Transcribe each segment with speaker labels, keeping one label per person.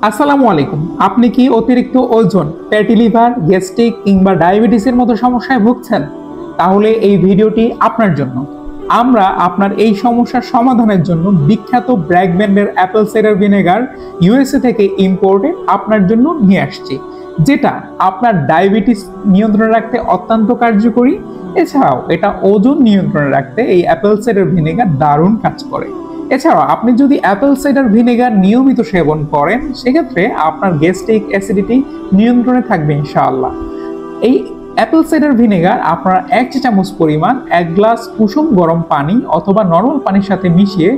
Speaker 1: আসসালামু আলাইকুম। আপনি কি অতিরিক্ত ওজন, ফ্যাটি লিভার, গ্যাস্ট্রিক কিংবা ডায়াবেটিসের মতো সমস্যায় ভুগছেন? তাহলে এই ভিডিওটি আপনার জন্য। আমরা আপনার এই সমস্যার সমাধানের জন্য বিখ্যাত ব্র্যাক ব্র্যান্ডের অ্যাপেল সাইডার ভিনেগার ইউএসএ থেকে ইম্পোর্টেড আপনার জন্য নিয়ে আসছি, যেটা আপনার ডায়াবেটিস নিয়ন্ত্রণে রাখতে অত্যন্ত কার্যকরী। এছাড়াও এটা ওজন নিয়ন্ত্রণে রাখতে এই অ্যাপেল সাইডার ভিনেগার দারুণ কাজ করে। এছাড়াও আপনি যদি অ্যাপেল সাইডার ভিনেগার নিয়মিত সেবন করেন, সেক্ষেত্রে আপনার গ্যাস্ট্রিক অ্যাসিডিটি নিয়ন্ত্রণে থাকবে ইনশাআল্লাহ। এই অ্যাপেল সাইডার ভিনেগার আপনার 1 চা চামচ পরিমাণ 1 গ্লাস কুসুম গরম পানি অথবা নরমাল পানির সাথে মিশিয়ে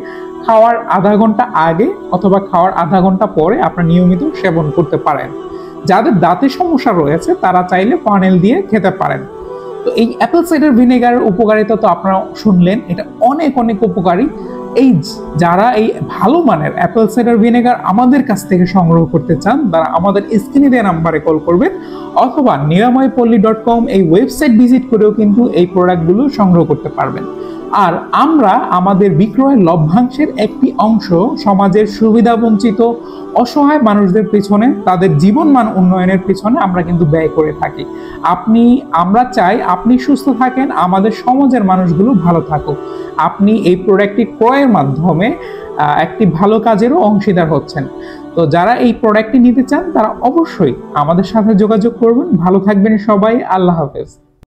Speaker 1: খাওয়ার আধা ঘন্টা আগে অথবা খাওয়ার আধা ঘন্টা পরে আপনার নিয়মিত সেবন করতে পারেন। যাদের দাঁতের সমস্যা রয়েছে তারা চাইলে পানেল দিয়ে খেতে পারেন। তো এই অ্যাপেল সাইডার ভিনেগারের উপকারিতা তো আপনারা শুনলেন, এটা অনেক অনেক উপকারী। এই যারা এই ভালো মানের অ্যাপেল সাইডার ভিনেগার আমাদের কাছ থেকে সংগ্রহ করতে চান, তারা আমাদের স্ক্রিনে দেওয়া নাম্বারে কল করবেন অথবা niramypolly.com এই ওয়েবসাইট ভিজিট করেও কিন্তু এই প্রোডাক্টগুলো সংগ্রহ করতে পারবেন। আর আমরা আমাদের বিক্রয়ের লভ্যাংশের একটি অংশ সমাজের সুবিধাবঞ্চিত অসহায় মানুষদের পেছনে, তাদের জীবনমান উন্নয়নের পেছনে আমরা কিন্তু ব্যয় করে থাকি। আমরা চাই আপনি সুস্থ থাকেন, আমাদের সমাজের মানুষগুলো ভালো থাকুক। আপনি এই প্রোডাক্টটি ক্রয়ের মাধ্যমে একটি ভালো কাজেরও অংশীদার হচ্ছেন। তো যারা এই প্রোডাক্টটি নিতে চান তারা অবশ্যই আমাদের সাথে যোগাযোগ করবেন। ভালো থাকবেন সবাই। আল্লাহ হাফেজ।